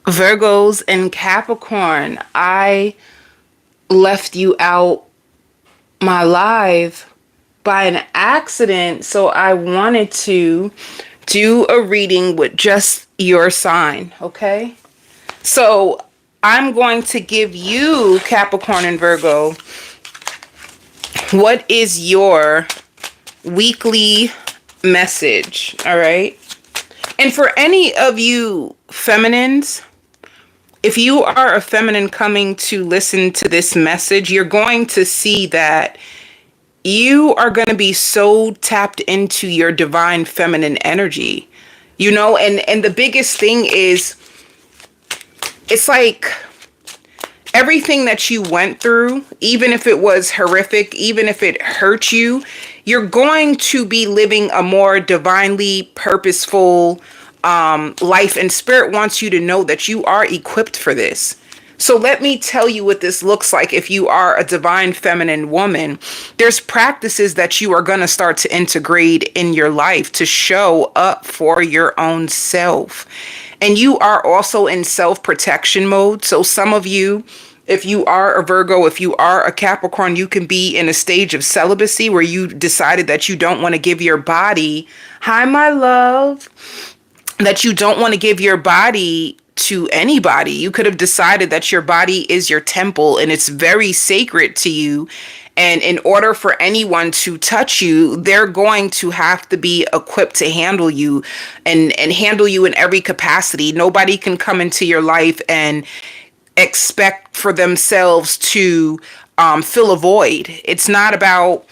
Virgos and Capricorn, I left you out my live by an accident, so I wanted to do a reading with just your sign, okay? So I'm going to give you, Capricorn and Virgo, what is your weekly message, all right? And for any of you feminines, if you are a feminine coming to listen to this message, you're going to see that you are going to be so tapped into your divine feminine energy. And the biggest thing is, it's like everything that you went through, even if it was horrific, even if it hurt you, you're going to be living a more divinely purposeful life, and spirit wants you to know that you are equipped for this. So let me tell you what this looks like. If you are a divine feminine woman, there's practices that you are going to start to integrate in your life to show up for your own self. And you are also in self-protection mode. So some of you, if you are a Virgo, if you are a Capricorn, you can be in a stage of celibacy where you decided that you don't want to give your body, hi, my love, that you don't want to give your body to anybody. You could have decided that your body is your temple and it's very sacred to you. And in order for anyone to touch you, they're going to have to be equipped to handle you and handle you in every capacity. Nobody can come into your life and expect for themselves to fill a void. It's not about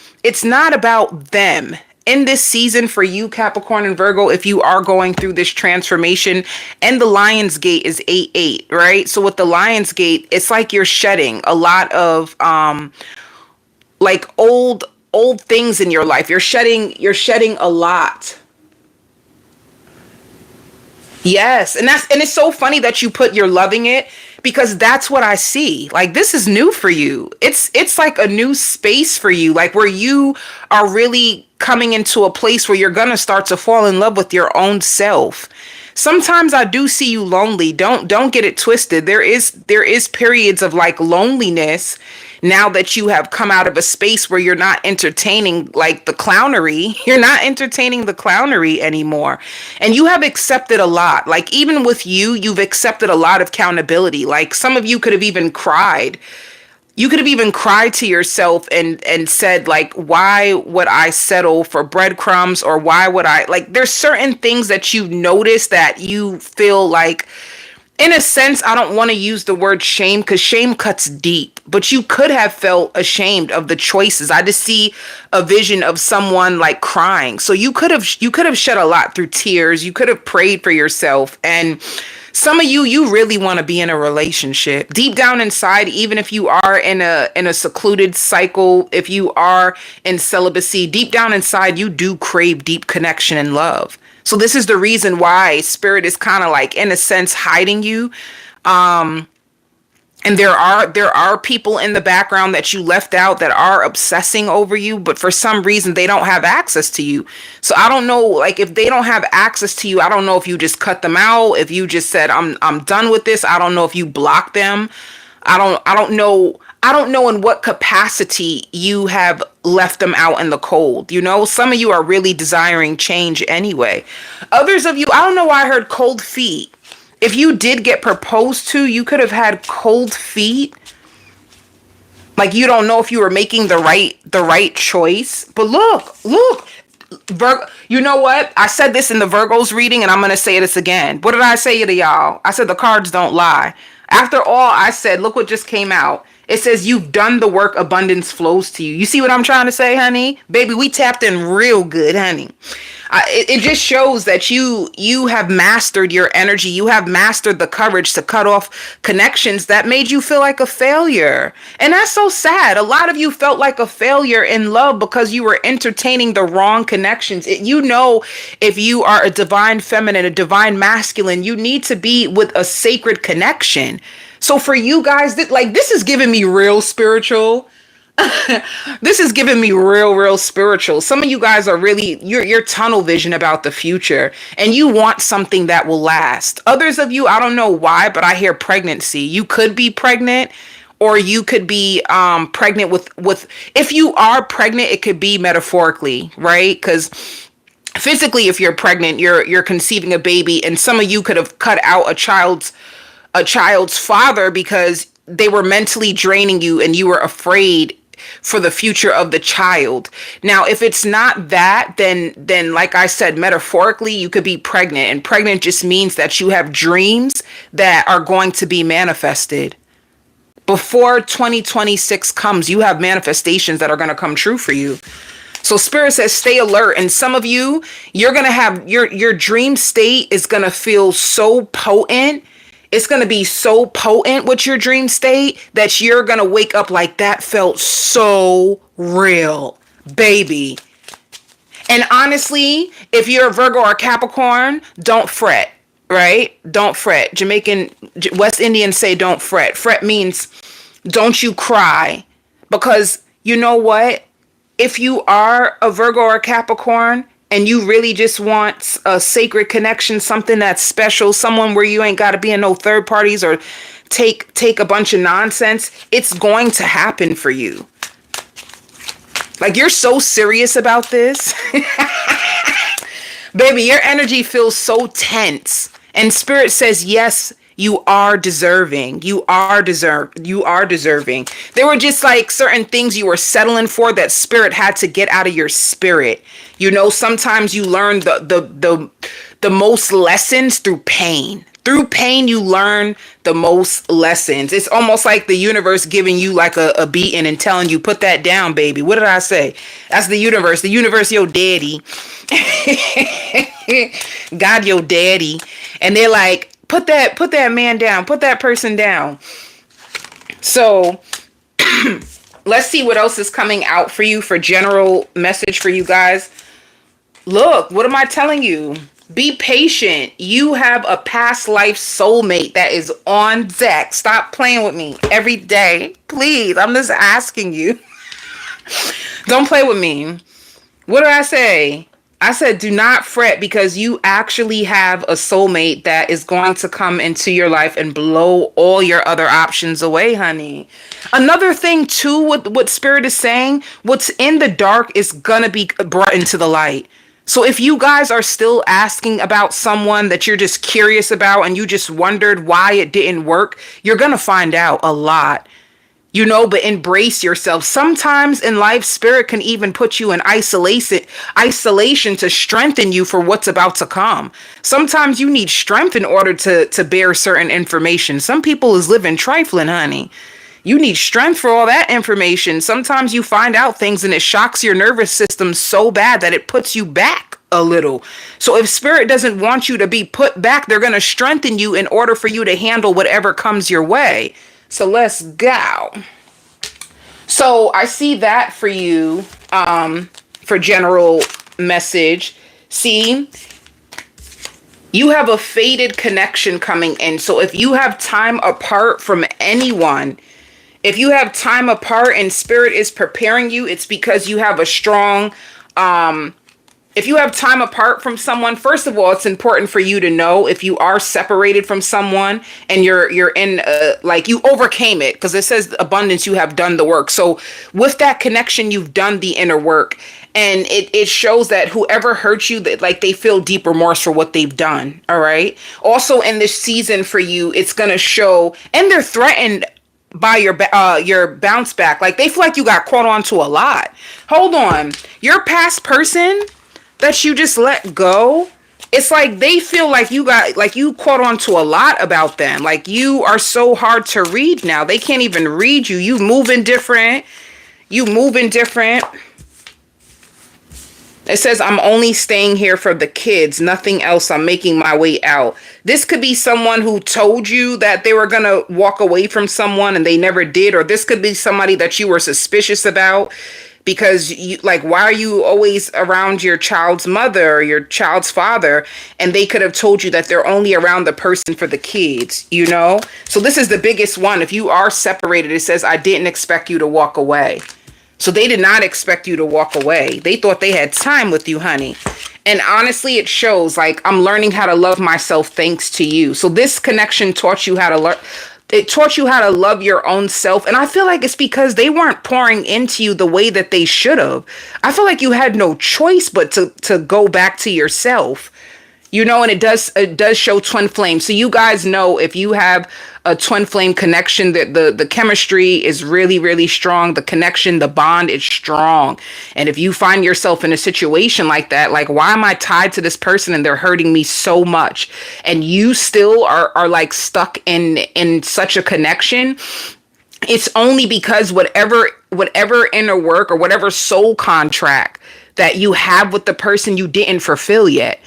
them. In this season for you, Capricorn and Virgo, if you are going through this transformation, and the Lion's Gate is 8-8, right? So with the Lion's Gate, it's like you're shedding a lot of like old things in your life. You're shedding a lot. Yes, and it's so funny that you put you're loving it, because that's what I see. Like, this is new for you. It's like a new space for you, like where you are really coming into a place where you're going to start to fall in love with your own self. Sometimes I do see you lonely. Don't get it twisted. There is periods of like loneliness now that you have come out of a space where you're not entertaining like the clownery. You're not entertaining the clownery anymore. And you have accepted a lot. Like, even with you've accepted a lot of accountability. Like, some of you could have even cried. You could have even cried to yourself and said, like, why would I settle for breadcrumbs? Or why would I, like, there's certain things that you notice that you feel like, in a sense, I don't want to use the word shame, because shame cuts deep, but you could have felt ashamed of the choices. I just see a vision of someone like crying. So you could have shed a lot through tears. You could have prayed for yourself. And some of you really want to be in a relationship deep down inside. Even if you are in a secluded cycle, if you are in celibacy, deep down inside, you do crave deep connection and love. So this is the reason why spirit is kind of like, in a sense, hiding you. And there are people in the background that you left out that are obsessing over you, but for some reason they don't have access to you. So I don't know, like, if they don't have access to you, I don't know if you just cut them out, if you just said I'm done with this. I don't know if you blocked them. I don't know in what capacity you have left them out in the cold. Some of you are really desiring change anyway. Others of you, I don't know why I heard cold feet. If you did get proposed to, you could have had cold feet. Like, you don't know if you were making the right choice. But look, Virgo, you know what? I said this in the Virgos reading, and I'm going to say this again. What did I say to y'all? I said the cards don't lie. After all I said, look what just came out. It says you've done the work, abundance flows to you. You see what I'm trying to say, honey? Baby, we tapped in real good, honey. It just shows that you have mastered your energy. You have mastered the courage to cut off connections that made you feel like a failure. And that's so sad. A lot of you felt like a failure in love because you were entertaining the wrong connections. If you are a divine feminine, a divine masculine, you need to be with a sacred connection. So for you guys, this is giving me real spiritual. This is giving me real spiritual. Some of you guys are really, you're tunnel vision about the future, and you want something that will last. Others of you, I don't know why, but I hear pregnancy. You could be pregnant, or you could be pregnant with if you are pregnant, it could be metaphorically, right? Because physically, if you're pregnant, you're conceiving a baby, and some of you could have cut out a child's father because they were mentally draining you and you were afraid for the future of the child. Now, if it's not that, then like I said, metaphorically, you could be pregnant, and pregnant just means that you have dreams that are going to be manifested. Before 2026 comes, you have manifestations that are going to come true for you. So Spirit says stay alert, and some of you, you're going to have your dream state is going to feel so potent. It's going to be so potent with your dream state that you're going to wake up like that felt so real, baby. And honestly, if you're a Virgo or a Capricorn, don't fret, right? Don't fret. Jamaican, West Indians say don't fret. Fret means don't you cry, because you know what? If you are a Virgo or a Capricorn and you really just want a sacred connection, something that's special, someone where you ain't got to be in no third parties or take a bunch of nonsense, it's going to happen for you. Like, you're so serious about this. Baby, your energy feels so tense. And Spirit says, yes, you are deserving. You are deserving. There were just like certain things you were settling for that Spirit had to get out of your spirit. You know, sometimes you learn the most lessons through pain. Through pain, you learn the most lessons. It's almost like the universe giving you like a beating and telling you, put that down, baby. What did I say? That's the universe. The universe, your daddy. God, your daddy. And they're like, put that man down. Put that person down. So let's see what else is coming out for you for general message for you guys. Look, what am I telling you? Be patient. You have a past life soulmate that is on deck. Stop playing with me every day. Please, I'm just asking you. Don't play with me. What did I say? I said, do not fret, because you actually have a soulmate that is going to come into your life and blow all your other options away, honey. Another thing, too, what Spirit is saying, what's in the dark is going to be brought into the light. So if you guys are still asking about someone that you're just curious about and you just wondered why it didn't work, you're going to find out a lot. You know, but embrace yourself. Sometimes in life, Spirit can even put you in isolation to strengthen you for what's about to come. Sometimes you need strength in order to bear certain information. Some people is living trifling, honey. You need strength for all that information. Sometimes you find out things and it shocks your nervous system so bad that it puts you back a little. So if Spirit doesn't want you to be put back, they're going to strengthen you in order for you to handle whatever comes your way. So let's go. So I see that for you, for general message. See, you have a faded connection coming in. So if you have time apart from anyone, if you have time apart and Spirit is preparing you, it's because you have a strong, if you have time apart from someone, first of all, it's important for you to know if you are separated from someone and you're in like you overcame it, because it says abundance, you have done the work. So with that connection, you've done the inner work, and it shows that whoever hurt you, that like they feel deep remorse for what they've done. All right. Also in this season for you, it's going to show, and they're threatened by your bounce back. Like they feel like you got caught onto a lot. Hold on. Your past person that you just let go, it's like they feel like you caught on to a lot about them. Like you are so hard to read now. They can't even read you. You moving different. It says, I'm only staying here for the kids. Nothing else. I'm making my way out. This could be someone who told you that they were going to walk away from someone and they never did. Or this could be somebody that you were suspicious about. Because you, like, why are you always around your child's mother or your child's father? And they could have told you that they're only around the person for the kids, you know? So this is the biggest one. If you are separated, it says, I didn't expect you to walk away. So they did not expect you to walk away. They thought they had time with you, honey. And honestly, it shows. Like, I'm learning how to love myself thanks to you. So this connection taught you how to learn. It taught you how to love your own self. And I feel like it's because they weren't pouring into you the way that they should have. I feel like you had no choice but to go back to yourself. You know, and it does show twin flame. So you guys know, if you have a twin flame connection, that the chemistry is really, really strong. The connection, the bond is strong. And if you find yourself in a situation like that, like, why am I tied to this person and they're hurting me so much? And you still are like stuck in such a connection. It's only because whatever inner work or whatever soul contract that you have with the person, you didn't fulfill yet.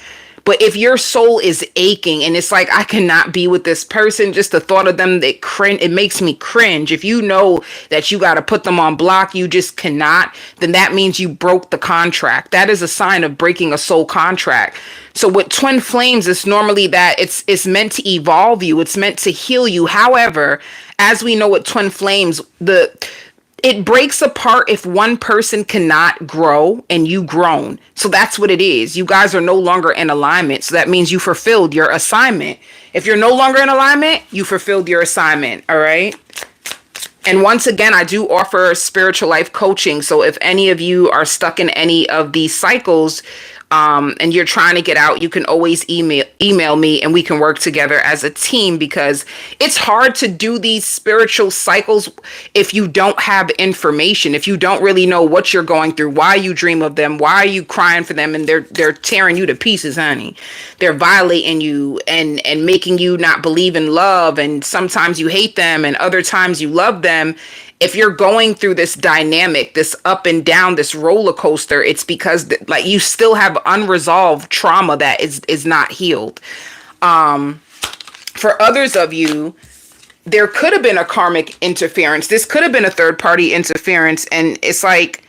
But if your soul is aching and it's like, I cannot be with this person, just the thought of them, it makes me cringe. If you know that you got to put them on block, you just cannot, then that means you broke the contract. That is a sign of breaking a soul contract. So with twin flames, it's normally that it's meant to evolve you. It's meant to heal you. However, as we know with twin flames, it breaks apart if one person cannot grow and you grown. So that's what it is. You guys are no longer in alignment. So that means you fulfilled your assignment. If you're no longer in alignment, you fulfilled your assignment. All right. And once again, I do offer spiritual life coaching. So if any of you are stuck in any of these cycles, and you're trying to get out, you can always email me and we can work together as a team, because it's hard to do these spiritual cycles if you don't have information, if you don't really know what you're going through, why you dream of them, why are you crying for them, and they're tearing you to pieces, honey. They're violating you and making you not believe in love, and sometimes you hate them and other times you love them. If you're going through this dynamic, this up and down, this roller coaster, it's because like you still have unresolved trauma that is not healed. For others of you, there could have been a karmic interference. This could have been a third party interference. And it's like,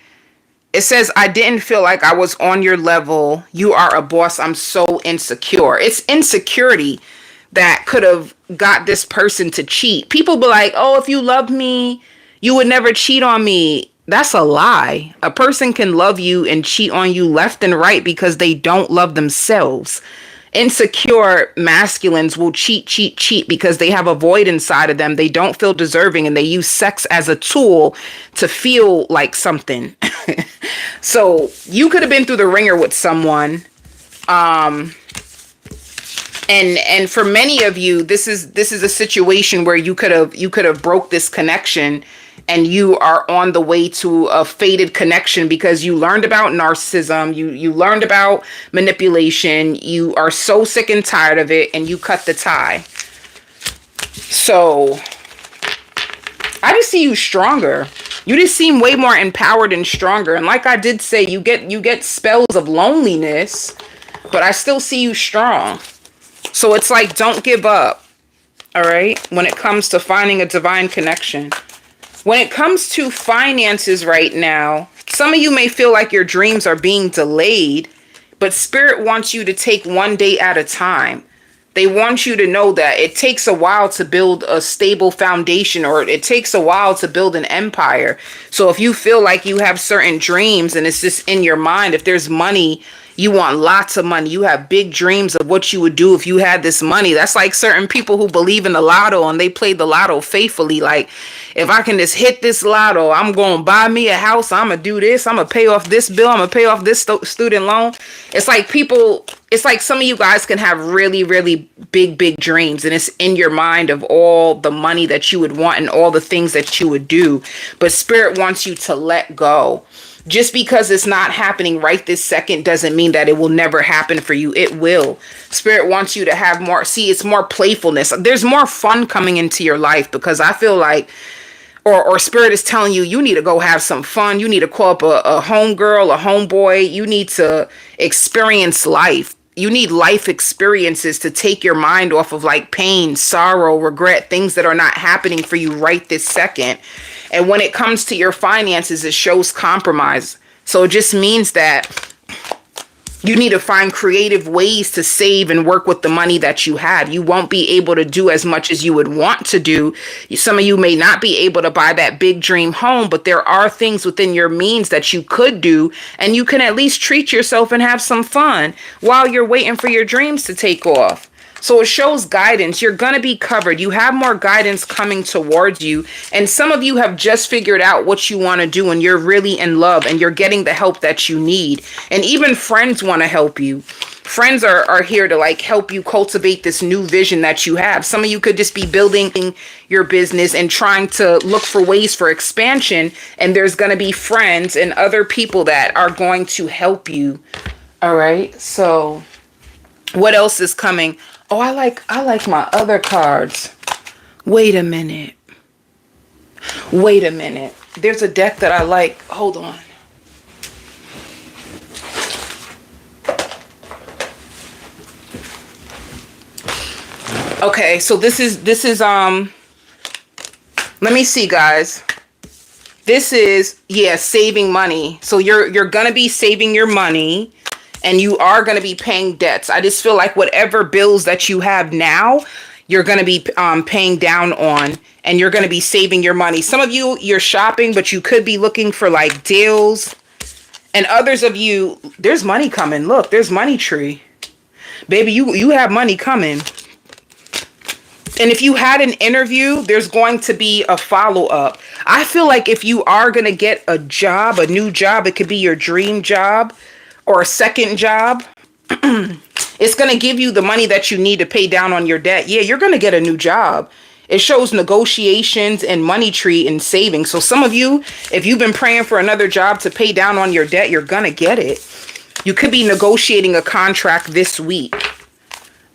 it says, I didn't feel like I was on your level. You are a boss. I'm so insecure. It's insecurity that could have got this person to cheat. People be like, oh, if you loved me, you would never cheat on me. That's a lie. A person can love you and cheat on you left and right because they don't love themselves. Insecure masculines will cheat because they have a void inside of them. They don't feel deserving and they use sex as a tool to feel like something. So you could have been through the ringer with someone. And for many of you, this is a situation where you could have broke this connection, and you are on the way to a fated connection because you learned about narcissism, you learned about manipulation, you are so sick and tired of it, and you cut the tie. So I just see you stronger. You just seem way more empowered and stronger. And like I did say, you get spells of loneliness, but I still see you strong. So it's like, don't give up. All right. When it comes to finding a divine connection. When it comes to finances right now, some of you may feel like your dreams are being delayed, but Spirit wants you to take one day at a time. They want you to know that it takes a while to build a stable foundation, or it takes a while to build an empire. So if you feel like you have certain dreams and it's just in your mind, if there's money, you want lots of money, you have big dreams of what you would do if you had this money. That's like certain people who believe in the lotto and they play the lotto faithfully. Like, if I can just hit this lotto, I'm going to buy me a house. I'm going to do this. I'm going to pay off this bill. I'm going to pay off this student loan. It's like some of you guys can have really, really big dreams, and it's in your mind of all the money that you would want and all the things that you would do. But Spirit wants you to let go. Just because it's not happening right this second doesn't mean that it will never happen for you. It will. Spirit wants you to have more. See, it's more playfulness. There's more fun coming into your life, because I feel like, or Spirit is telling you, you need to go have some fun. You need to call up a homegirl, a homeboy. You need to experience life. You need life experiences to take your mind off of like pain, sorrow, regret, things that are not happening for you right this second. And when it comes to your finances, it shows compromise. So it just means that You need to find creative ways to save and work with the money that you have. You won't be able to do as much as you would want to do. Some of you may not be able to buy that big dream home, but there are things within your means that you could do, and you can at least treat yourself and have some fun while you're waiting for your dreams to take off. So it shows guidance. You're going to be covered. You have more guidance coming towards you. And some of you have just figured out what you want to do, and you're really in love and you're getting the help that you need. And even friends want to help you. Friends are here to like help you cultivate this new vision that you have. Some of you could just be building your business and trying to look for ways for expansion. And there's going to be friends and other people that are going to help you. All right. So what else is coming? Oh, I like my other cards. Wait a minute. Wait a minute. There's a deck that I like. Hold on. Okay, so this is let me see, guys. This is, yeah, saving money. So you're going to be saving your money. And you are going to be paying debts. I just feel like whatever bills that you have now, you're going to be paying down on, and you're going to be saving your money. Some of you, you're shopping, but you could be looking for like deals. And others of you, there's money coming. Look, there's money tree. Baby, you have money coming. And if you had an interview, there's going to be a follow-up. I feel like if you are going to get a job, a new job, it could be your dream job, or a second job, it's going to give you the money that you need to pay down on your debt. Yeah, you're going to get a new job. It shows negotiations and money tree and saving. So some of you, if you've been praying for another job to pay down on your debt, you're going to get it. You could be negotiating a contract this week.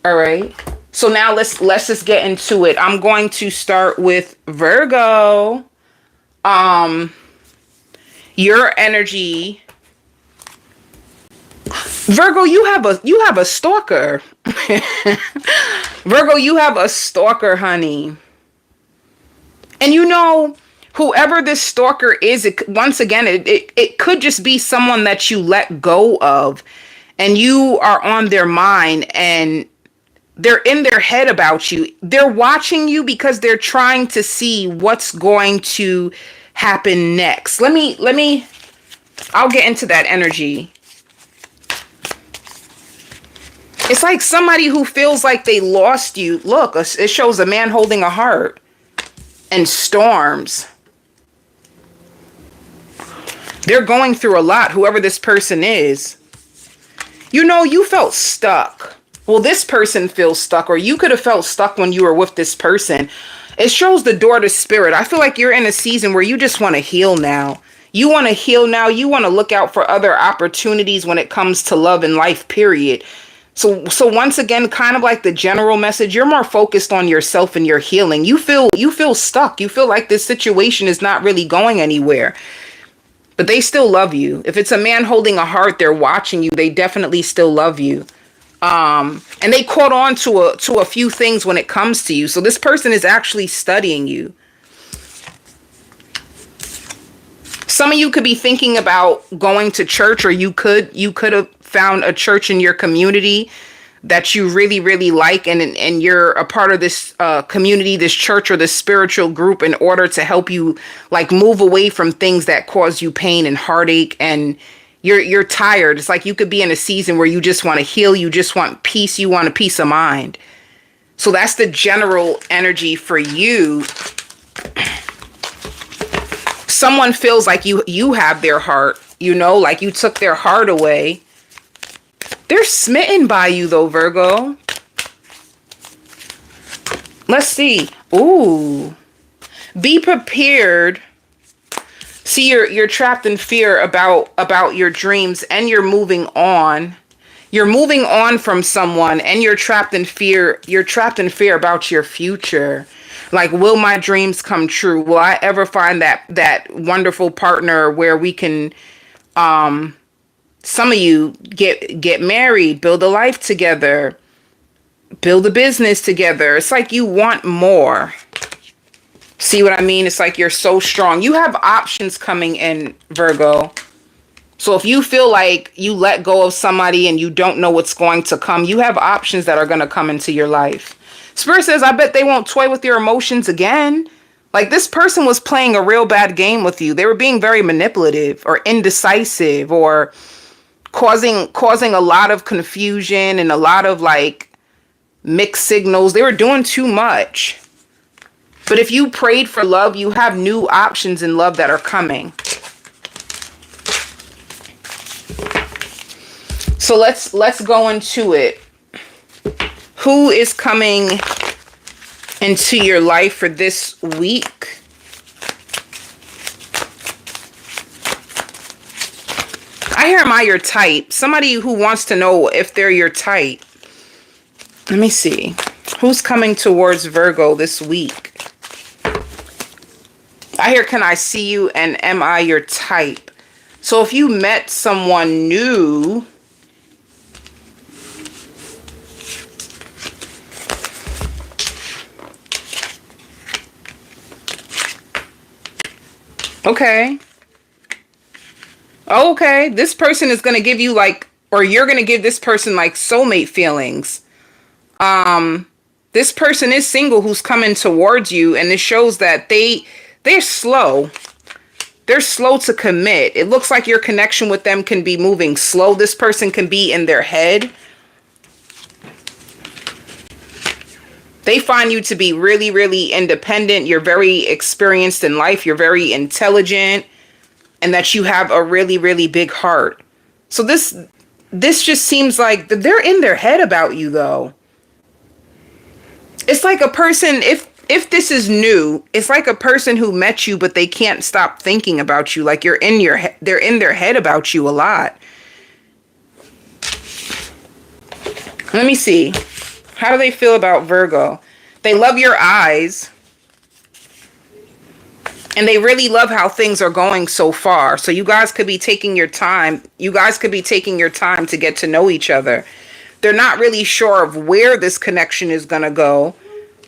All right. So now let's just get into it. I'm going to start with Virgo. Your energy. Virgo, you have a stalker. Virgo, you have a stalker, honey. And you know, whoever this stalker is, once again, it could just be someone that you let go of, and you are on their mind, and they're in their head about you. They're watching you because they're trying to see what's going to happen next. I'll get into that energy. It's like somebody who feels like they lost you. Look, it shows a man holding a heart and storms. They're going through a lot, whoever this person is. You know, you felt stuck. Well, this person feels stuck, or you could have felt stuck when you were with this person. It shows the door to spirit. I feel like you're in a season where you just want to heal now. You want to heal now. You want to look out for other opportunities when it comes to love and life, period. So once again, kind of like the general message, you're more focused on yourself and your healing. You feel stuck. You feel like this situation is not really going anywhere. But they still love you. If it's a man holding a heart, they're watching you. They definitely still love you. And they caught on to a few things when it comes to you. So this person is actually studying you. Some of you could be thinking about going to church, or you could have found a church in your community that you really, really like, and you're a part of this community, this church, or this spiritual group in order to help you like move away from things that cause you pain and heartache, and you're tired. It's like you could be in a season where you just want to heal, you just want peace, you want a peace of mind. So that's the general energy for you. Someone feels like you have their heart, you know, like you took their heart away. They're smitten by you though, Virgo. Let's see. Ooh. Be prepared. See, you're trapped in fear about your dreams, and you're moving on. You're moving on from someone, and you're trapped in fear. You're trapped in fear about your future. Like, will my dreams come true? Will I ever find that wonderful partner where we can, some of you get married, build a life together, build a business together. It's like you want more. See what I mean? It's like you're so strong. You have options coming in, Virgo. So if you feel like you let go of somebody and you don't know what's going to come, you have options that are going to come into your life. Spirit says, I bet they won't toy with your emotions again. Like, this person was playing a real bad game with you. They were being very manipulative or indecisive or causing a lot of confusion and a lot of like mixed signals. They were doing too much. But if you prayed for love, you have new options in love that are coming. So let's go into it. Who is coming into your life for this week? I hear, am I your type? Somebody who wants to know if they're your type. Let me see. Who's coming towards Virgo this week? I hear, can I see you and am I your type? So if you met someone new, okay. Okay, this person is going to give you like, or you're going to give this person like soulmate feelings. This person is single who's coming towards you, and it shows that they're slow. They're slow to commit. It looks like your connection with them can be moving slow. This person can be in their head. They find you to be really, really independent. You're very experienced in life. You're very intelligent, and that you have a really, really big heart. So this just seems like they're in their head about you, though. It's like a person, if this is new, it's like a person who met you, but they can't stop thinking about you. Like they're in their head about you a lot. Let me see. How do they feel about Virgo? They love your eyes. And they really love how things are going so far. So you guys could be taking your time. You guys could be taking your time to get to know each other. They're not really sure of where this connection is going to go,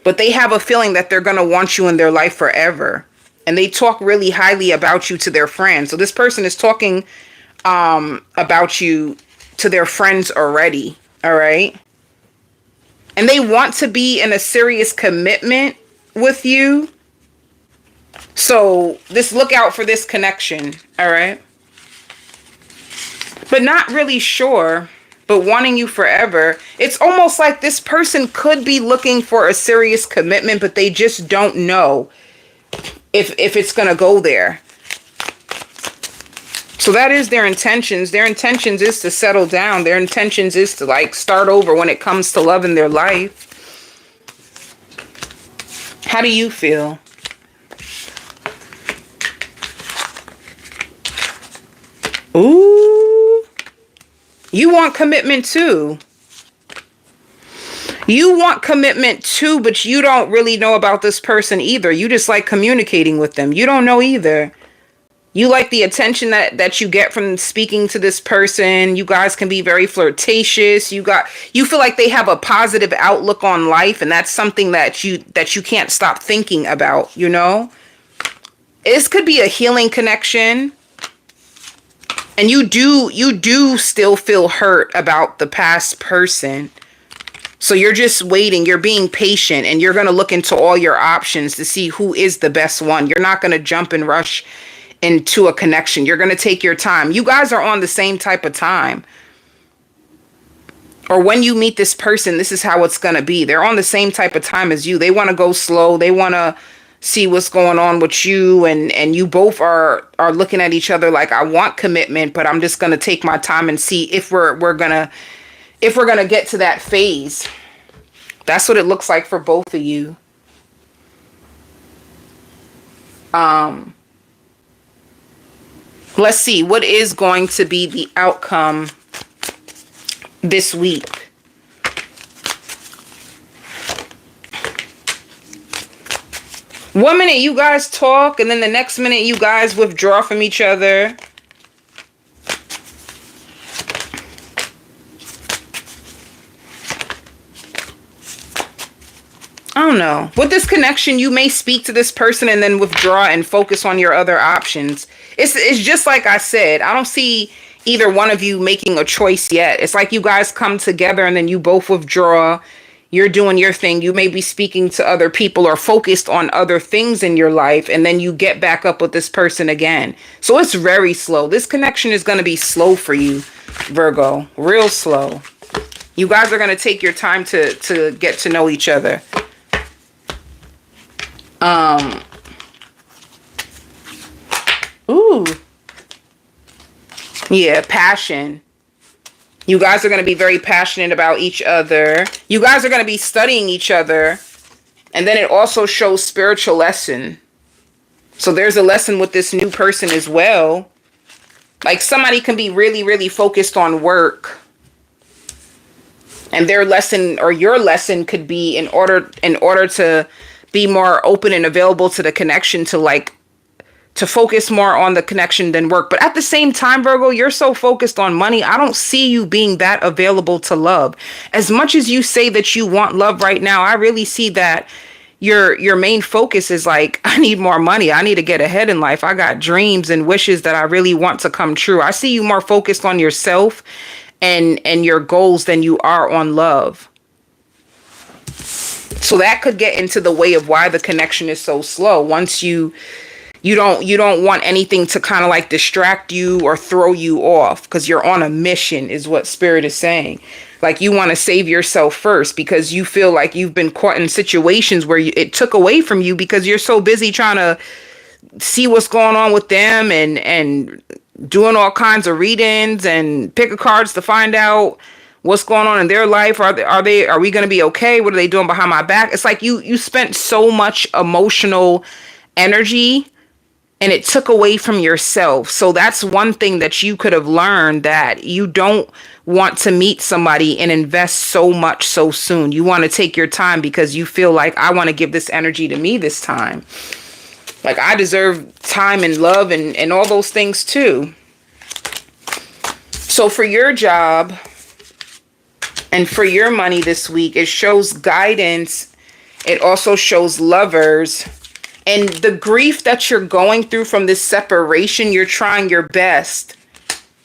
but they have a feeling that they're going to want you in their life forever. And they talk really highly about you to their friends. So this person is talking about you to their friends already. All right. And they want to be in a serious commitment with you. So look out for this connection. All right. But not really sure, but wanting you forever. It's almost like this person could be looking for a serious commitment, but they just don't know if it's going to go there. So that is their intentions. Their intentions is to settle down. Their intentions is to like start over when it comes to love in their life. How do you feel? Ooh, you want commitment too. You want commitment too, but you don't really know about this person either. You just like communicating with them. You don't know either. You like the attention that you get from speaking to this person. You guys can be very flirtatious. You feel like they have a positive outlook on life, and that's something that you can't stop thinking about, you know? This could be a healing connection. And you do still feel hurt about the past person. So you're just waiting. You're being patient, and you're going to look into all your options to see who is the best one. You're not going to jump and rush into a connection. You're going to take your time. You guys are on the same type of time. Or when you meet this person, this is how it's going to be. They're on the same type of time as you. They want to go slow. They want to see what's going on with you, and you both are looking at each other like, I want commitment, but I'm just going to take my time and see if we're going to get to that phase. That's what it looks like for both of you. Let's see what is going to be the outcome this week. One minute you guys talk, and then the next minute you guys withdraw from each other. I don't know. With this connection, you may speak to this person and then withdraw and focus on your other options. It's just like I said. I don't see either one of you making a choice yet. It's like you guys come together and then you both withdraw. You're doing your thing. You may be speaking to other people or focused on other things in your life, and then you get back up with this person again. So it's very slow. This connection is going to be slow for you, Virgo. Real slow. You guys are going to take your time to get to know each other. Ooh. Yeah, passion. You guys are going to be very passionate about each other. You guys are going to be studying each other. And then it also shows spiritual lesson. So there's a lesson with this new person as well. Like somebody can be really, really focused on work. And their lesson or your lesson could be in order to be more open and available to the connection, to focus more on the connection than work. But at the same time, Virgo, you're so focused on money. I don't see you being that available to love. As much as you say that you want love right now, I really see that your main focus is like, I need more money. I need to get ahead in life. I got dreams and wishes that I really want to come true. I see you more focused on yourself and your goals than you are on love. So that could get into the way of why the connection is so slow. Once you don't want anything to kind of like distract you or throw you off, because you're on a mission is what Spirit is saying. Like you want to save yourself first because you feel like you've been caught in situations where it took away from you because you're so busy trying to see what's going on with them and doing all kinds of readings and pick a cards to find out what's going on in their life. Are we going to be okay? What are they doing behind my back? It's like you spent so much emotional energy and it took away from yourself. So that's one thing that you could have learned, that you don't want to meet somebody and invest so much so soon. You want to take your time because you feel like, I want to give this energy to me this time. Like I deserve time and love and all those things too. So for your job and for your money this week, it shows guidance. It also shows lovers. And the grief that you're going through from this separation, you're trying your best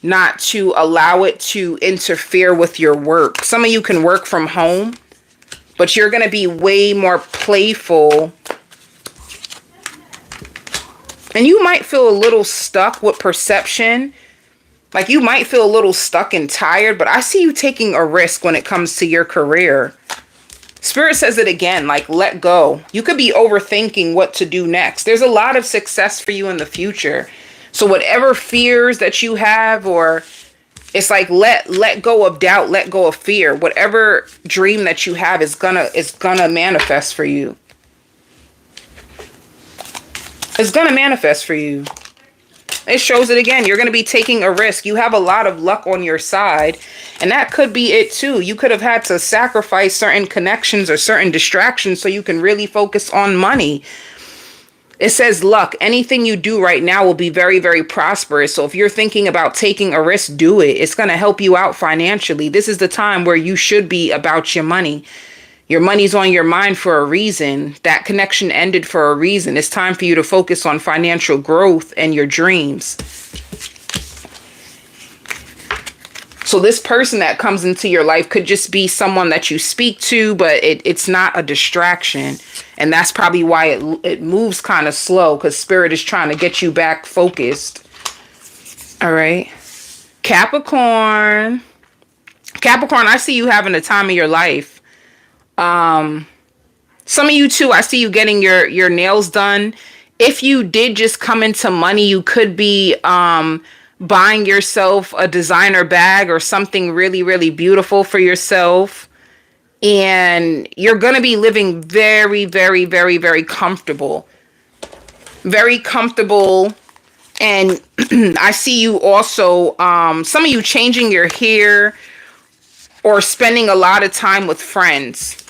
not to allow it to interfere with your work. Some of you can work from home, but you're going to be way more playful. And you might feel a little stuck with perception. Like you might feel a little stuck and tired, but I see you taking a risk when it comes to your career. Spirit says it again, like let go. You could be overthinking what to do next. There's a lot of success for you in the future. So whatever fears that you have, or it's like let go of doubt, let go of fear. Whatever dream that you have is gonna manifest for you. It's gonna manifest for you. It shows it again. You're going to be taking a risk. You have a lot of luck on your side. And that could be it too. You could have had to sacrifice certain connections or certain distractions so you can really focus on money. It says luck. Anything you do right now will be very, very prosperous. So if you're thinking about taking a risk, do it. It's going to help you out financially. This is the time where you should be about your money. Your money's on your mind for a reason. That connection ended for a reason. It's time for you to focus on financial growth and your dreams. So this person that comes into your life could just be someone that you speak to, but it's not a distraction. And that's probably why it moves kind of slow, because Spirit is trying to get you back focused. All right. Capricorn, I see you having a time of your life. Some of you too, I see you getting your nails done. If you did just come into money, you could be buying yourself a designer bag or something really, really beautiful for yourself. And you're going to be living very, very, very, very comfortable. Very comfortable. And I see you also, some of you changing your hair or spending a lot of time with friends.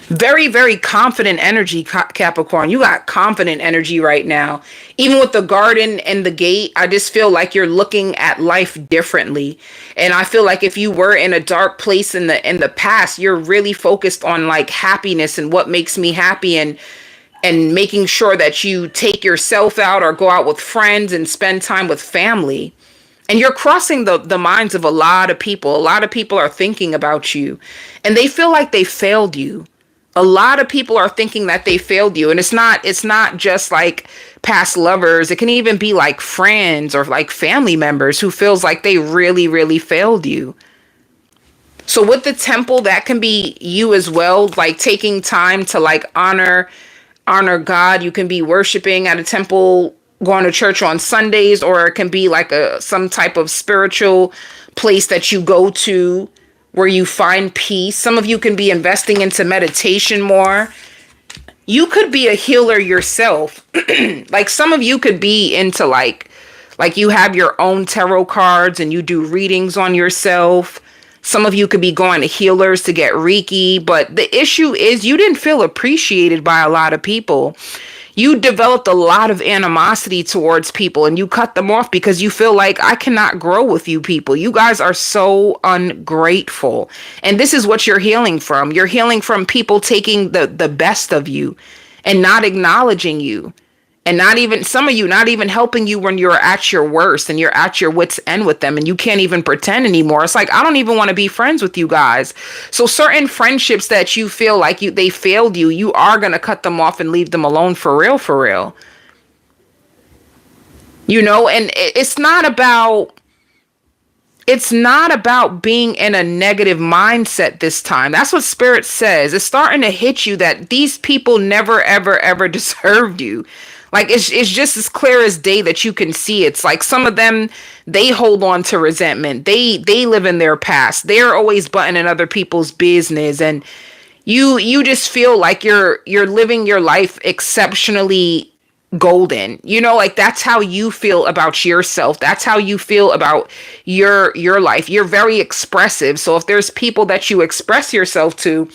Very, very confident energy, Capricorn. You got confident energy right now. Even with the garden and the gate, I just feel like you're looking at life differently. And I feel like if you were in a dark place in the past, you're really focused on like happiness and what makes me happy, and making sure that you take yourself out or go out with friends and spend time with family. And you're crossing the minds of a lot of people. A lot of people are thinking about you, and they feel like they failed you. A lot of people are thinking that they failed you, and it's not just like past lovers. It can even be like friends or like family members who feels like they really, really failed you. So with the temple, that can be you as well, like taking time to like honor God. You can be worshiping at a temple, going to church on Sundays, or it can be like a some type of spiritual place that you go to where you find peace. Some of you can be investing into meditation more. You could be a healer yourself. Like some of you could be into like you have your own tarot cards and you do readings on yourself. Some of you could be going to healers to get Reiki, but the issue is you didn't feel appreciated by a lot of people. You developed a lot of animosity towards people and you cut them off because you feel like I cannot grow with you people. You guys are so ungrateful. And this is what you're healing from. You're healing from people taking the best of you and not acknowledging you. And not even some of you not even helping you when you're at your worst and you're at your wits end with them and you can't even pretend anymore. It's like I don't even want to be friends with you guys. So certain friendships that you feel like they failed you, you are going to cut them off and leave them alone for real, for real. You know, and it's not about being in a negative mindset this time. That's what Spirit says. It's starting to hit you that these people never, ever, ever deserved you. Like it's just as clear as day that you can see. It's like some of them, they hold on to resentment. They live in their past. They're always butting in other people's business, and you just feel like you're living your life exceptionally golden. You know, like that's how you feel about yourself. That's how you feel about your life. You're very expressive. So if there's people that you express yourself to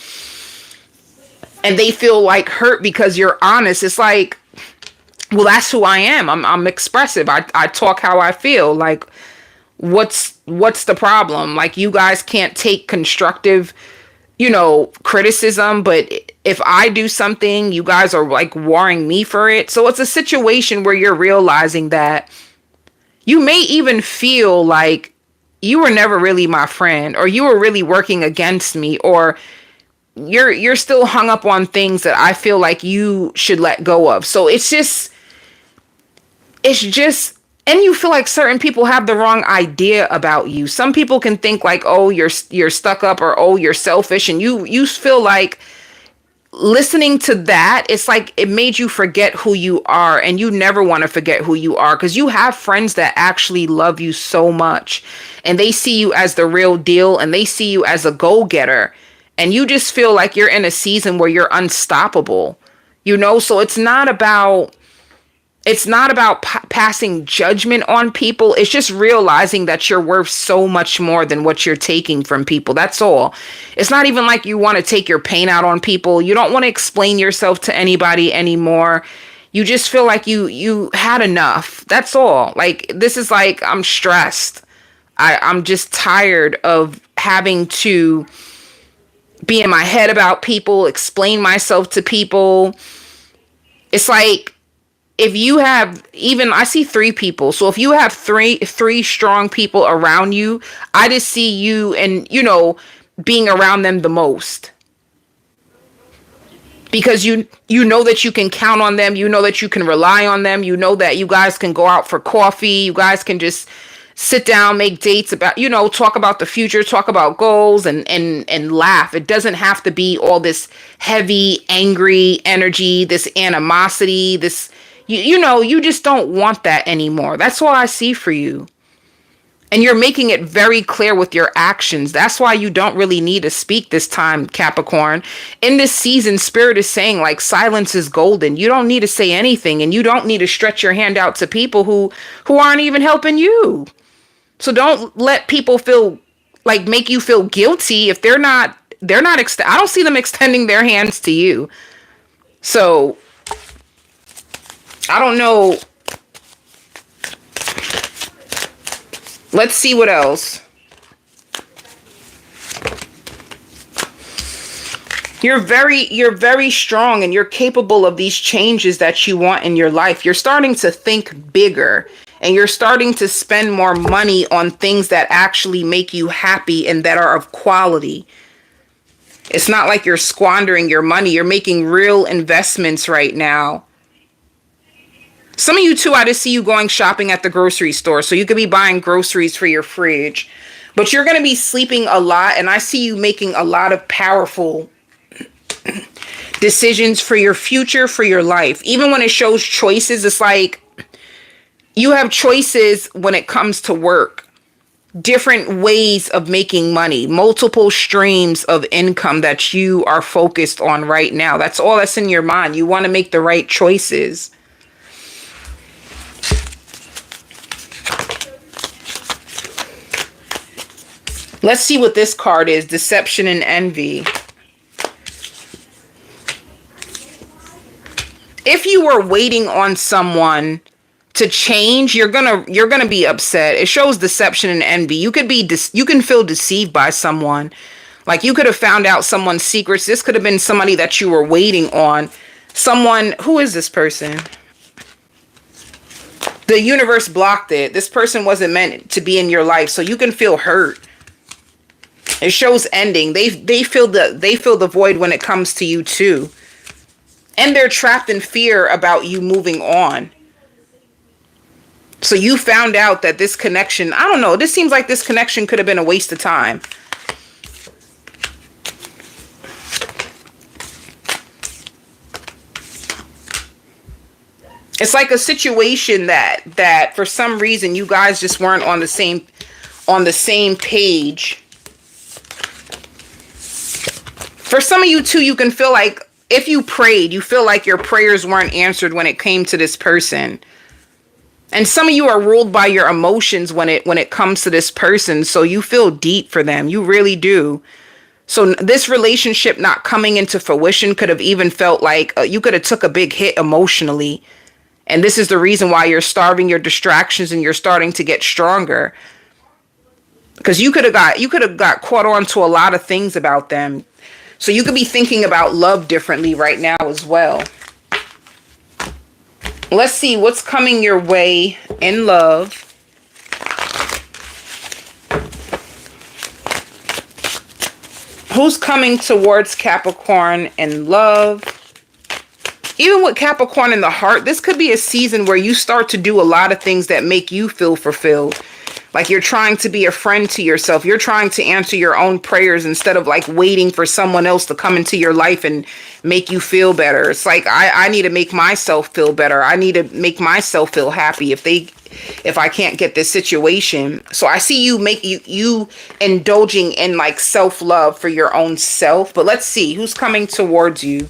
and they feel like hurt because you're honest, it's like, well, that's who I am. I'm expressive. I talk how I feel. Like what's the problem? Like you guys can't take constructive, criticism, but if I do something, you guys are like warring me for it. So it's a situation where you're realizing that you may even feel like you were never really my friend, or you were really working against me, or you're still hung up on things that I feel like you should let go of. So it's just and you feel like certain people have the wrong idea about you. Some people can think like, oh, you're stuck up, or oh, you're selfish, and you feel like listening to that, it's like it made you forget who you are, and you never want to forget who you are because you have friends that actually love you so much, and they see you as the real deal, and they see you as a go-getter, and you just feel like you're in a season where you're unstoppable. So it's not about passing judgment on people. It's just realizing that you're worth so much more than what you're taking from people. That's all. It's not even like you want to take your pain out on people. You don't want to explain yourself to anybody anymore. You just feel like you had enough. That's all. Like, this is like, I'm stressed. I'm just tired of having to be in my head about people, explain myself to people. It's like, if you have I see three people. So if you have three strong people around you, I just see you and, being around them the most. Because you know that you can count on them. You know that you can rely on them. You know that you guys can go out for coffee. You guys can just sit down, make dates about, talk about the future, talk about goals and laugh. It doesn't have to be all this heavy, angry energy, this animosity, this. You just don't want that anymore. That's all I see for you. And you're making it very clear with your actions. That's why you don't really need to speak this time, Capricorn. In this season, Spirit is saying like silence is golden. You don't need to say anything, and you don't need to stretch your hand out to people who aren't even helping you. So don't let people make you feel guilty if they're not they're not, I don't see them extending their hands to you. So I don't know. Let's see what else. You're very strong, and you're capable of these changes that you want in your life. You're starting to think bigger, and you're starting to spend more money on things that actually make you happy and that are of quality. It's not like you're squandering your money. You're making real investments right now. Some of you too, I just see you going shopping at the grocery store. So you could be buying groceries for your fridge, but you're going to be sleeping a lot. And I see you making a lot of powerful decisions for your future, for your life. Even when it shows choices, it's like you have choices when it comes to work. Different ways of making money, multiple streams of income that you are focused on right now. That's all that's in your mind. You want to make the right choices. Let's see what this card is. Deception and envy. If you were waiting on someone to change, you're gonna be upset. It shows deception and envy. You can feel deceived by someone. Like you could have found out someone's secrets. This could have been somebody that you were waiting on. Someone, who is this person? The universe blocked it. This person wasn't meant to be in your life, so you can feel hurt. It shows ending. They feel the void when it comes to you too. And they're trapped in fear about you moving on. So you found out that this connection, I don't know, this seems like this connection could have been a waste of time. It's like a situation that for some reason you guys just weren't on the same page. For some of you too, you can feel like if you prayed, you feel like your prayers weren't answered when it came to this person. And some of you are ruled by your emotions when it comes to this person. So you feel deep for them. You really do. So this relationship not coming into fruition could have even felt like you could have took a big hit emotionally. And this is the reason why you're starving your distractions and you're starting to get stronger. Because you could have got caught on to a lot of things about them. So you could be thinking about love differently right now as well. Let's see what's coming your way in love. Who's coming towards Capricorn in love? Even with Capricorn in the heart, this could be a season where you start to do a lot of things that make you feel fulfilled. Like you're trying to be a friend to yourself. You're trying to answer your own prayers instead of like waiting for someone else to come into your life and make you feel better. It's like, I need to make myself feel better. I need to make myself feel happy if I can't get this situation. So I see you indulging in like self-love for your own self. But let's see who's coming towards you.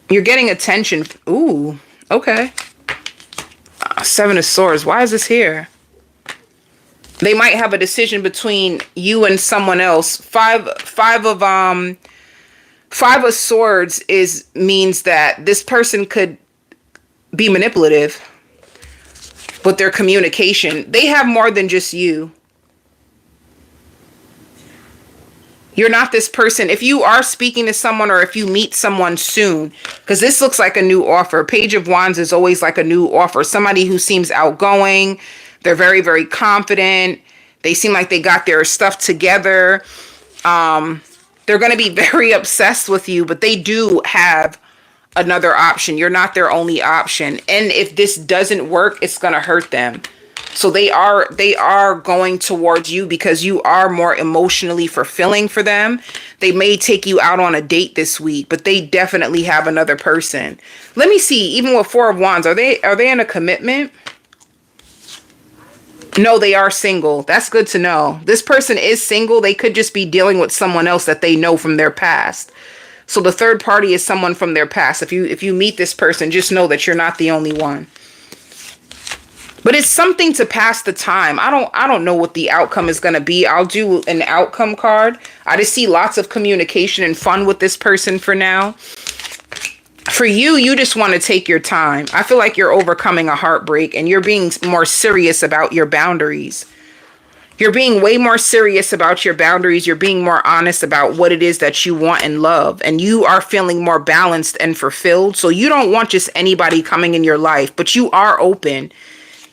You're getting attention. Ooh, okay. Seven of Swords. Why is this here? They might have a decision between you and someone else. Five of Swords means that this person could be manipulative with their communication. They have more than just you. You're not this person. If you are speaking to someone or if you meet someone soon, because this looks like a new offer. Page of Wands is always like a new offer. Somebody who seems outgoing. They're very, very confident. They seem like they got their stuff together. They're going to be very obsessed with you, but they do have another option. You're not their only option. And if this doesn't work, it's going to hurt them. So they are going towards you because you are more emotionally fulfilling for them. They may take you out on a date this week, but they definitely have another person. Let me see, even with Four of Wands, are they in a commitment? No, they are single. That's good to know. This person is single. They could just be dealing with someone else that they know from their past. So the third party is someone from their past. If you meet this person, just know that you're not the only one. But it's something to pass the time. I don't know what the outcome is going to be. I'll do an outcome card. I just see lots of communication and fun with this person for now. For you, you just want to take your time. I feel like you're overcoming a heartbreak and you're being more serious about your boundaries. You're being way more serious about your boundaries. You're being more honest about what it is that you want and love. And you are feeling more balanced and fulfilled. So you don't want just anybody coming in your life, but you are open.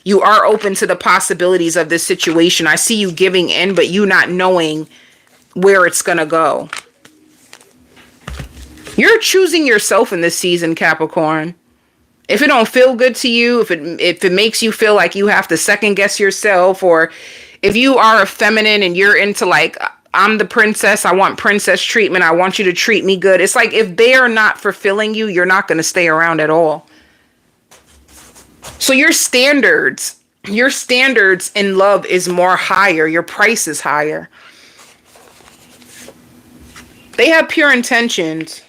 You are open to the possibilities of this situation. I see you giving in, but you not knowing where it's going to go. You're choosing yourself in this season, Capricorn. If it don't feel good to you, if it makes you feel like you have to second guess yourself, or if you are a feminine and you're into like, I'm the princess, I want princess treatment, I want you to treat me good. It's like if they are not fulfilling you, you're not going to stay around at all. So your standards in love is more higher. Your price is higher. They have pure intentions.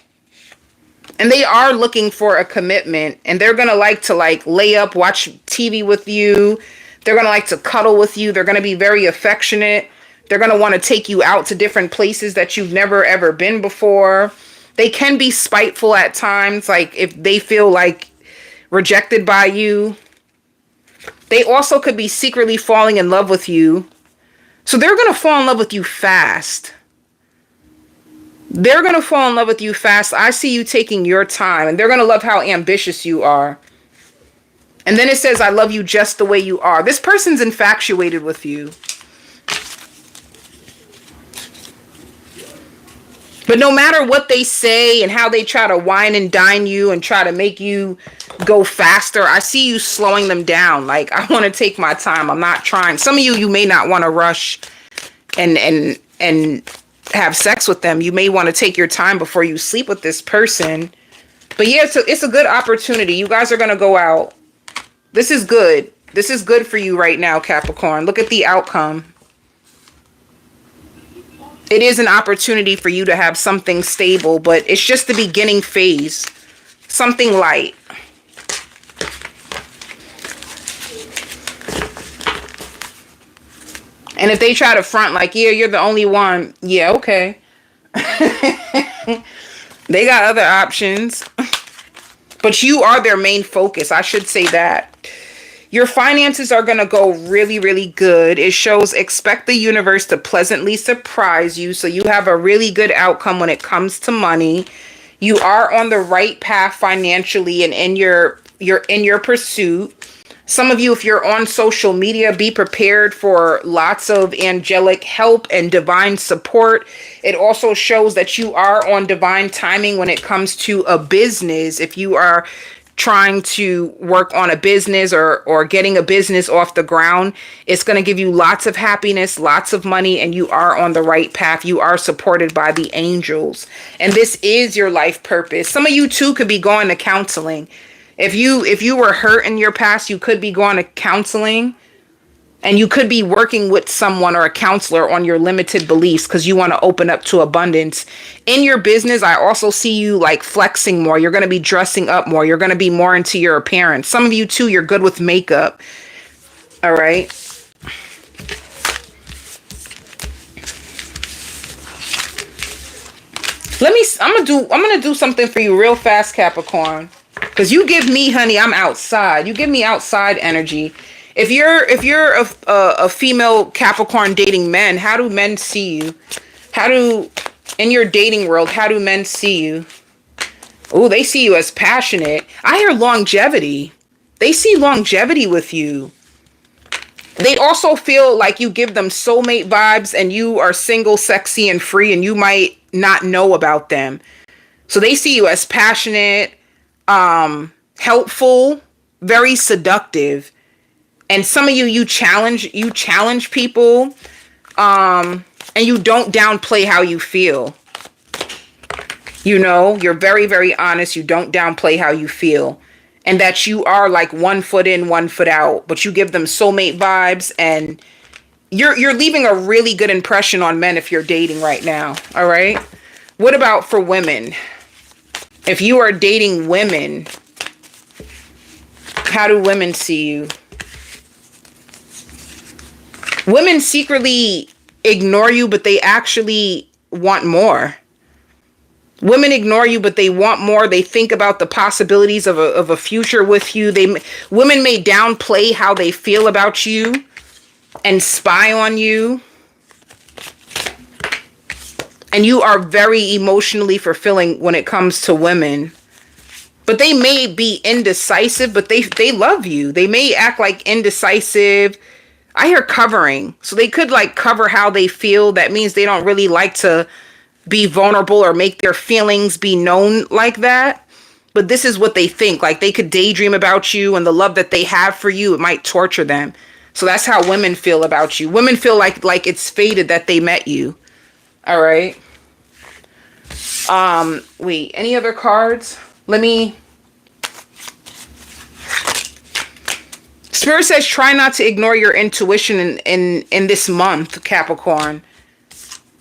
And they are looking for a commitment. And they're going to like lay up, watch TV with you. They're going to like to cuddle with you. They're going to be very affectionate. They're going to want to take you out to different places that you've never ever been before. They can be spiteful at times, like if they feel like rejected by you. They also could be secretly falling in love with you. So they're going to fall in love with you fast. They're going to fall in love with you fast. I see you taking your time, and they're going to love how ambitious you are. And then it says, I love you just the way you are. This person's infatuated with you. But no matter what they say and how they try to wine and dine you and try to make you go faster, I see you slowing them down. Like, I want to take my time. I'm not trying. Some of you may not want to rush and have sex with them. You may want to take your time before you sleep with this person. But yeah, it's a good opportunity. You guys are going to go out. This is good. This is good for you right now, Capricorn. Look at the outcome. It is an opportunity for you to have something stable, but it's just the beginning phase. Something light. And if they try to front like, yeah, you're the only one. Yeah, okay. They got other options. But you are their main focus. I should say that. Your finances are going to go really, really good. It shows expect the universe to pleasantly surprise you. So you have a really good outcome when it comes to money. You are on the right path financially and you're in your pursuit. Some of you, if you're on social media, be prepared for lots of angelic help and divine support. It also shows that you are on divine timing when it comes to a business. If you are trying to work on a business or getting a business off the ground, it's going to give you lots of happiness, lots of money, and you are on the right path. You are supported by the angels. And this is your life purpose. Some of you too could be going to counseling. If you were hurt in your past, you could be going to counseling, and you could be working with someone or a counselor on your limited beliefs because you want to open up to abundance. In your business, I also see you like flexing more. You're going to be dressing up more. You're going to be more into your appearance. Some of you too, you're good with makeup. All right. I'm going to do something for you real fast, Capricorn. Because you give me, honey, I'm outside. You give me outside energy. If you're a female Capricorn dating men, how do men see you? In your dating world, how do men see you? Oh, they see you as passionate. I hear longevity. They see longevity with you. They also feel like you give them soulmate vibes and you are single, sexy, and free, and you might not know about them. So they see you as passionate, helpful, very seductive. And some of you challenge people, and you don't downplay how you feel. You know, you're very, very honest. You don't downplay how you feel. And that you are like 1 foot in, 1 foot out, but you give them soulmate vibes, and you're leaving a really good impression on men if you're dating right now. All right. What about for women? If you are dating women, how do women see you? Women secretly ignore you, but they actually want more. Women ignore you, but they want more. They think about the possibilities of a future with you. Women may downplay how they feel about you and spy on you. And you are very emotionally fulfilling when it comes to women. But they may be indecisive, but they love you. They may act like indecisive. I hear covering. So they could like cover how they feel. That means they don't really like to be vulnerable or make their feelings be known like that. But this is what they think. Like they could daydream about you, and the love that they have for you, it might torture them. So that's how women feel about you. Women feel like it's fated that they met you. All right. Wait, any other cards? Spirit says try not to ignore your intuition in this month, Capricorn.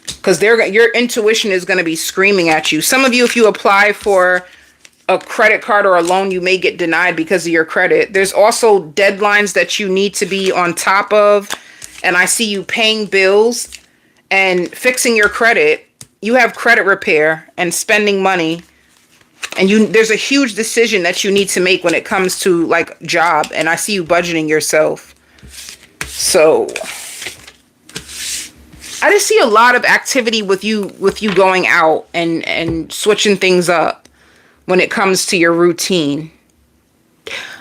Because your intuition is going to be screaming at you. Some of you, if you apply for a credit card or a loan, you may get denied because of your credit. There's also deadlines that you need to be on top of. And I see you paying bills and fixing your credit. You have credit repair and spending money. And there's a huge decision that you need to make when it comes to like job. And I see you budgeting yourself. So I just see a lot of activity with you going out and switching things up when it comes to your routine.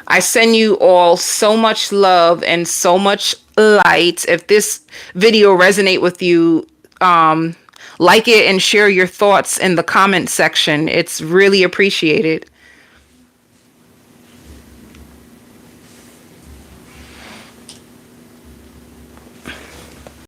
I send you all so much love and so much light. If this video resonate with you, like it and share your thoughts in the comment section. It's really appreciated.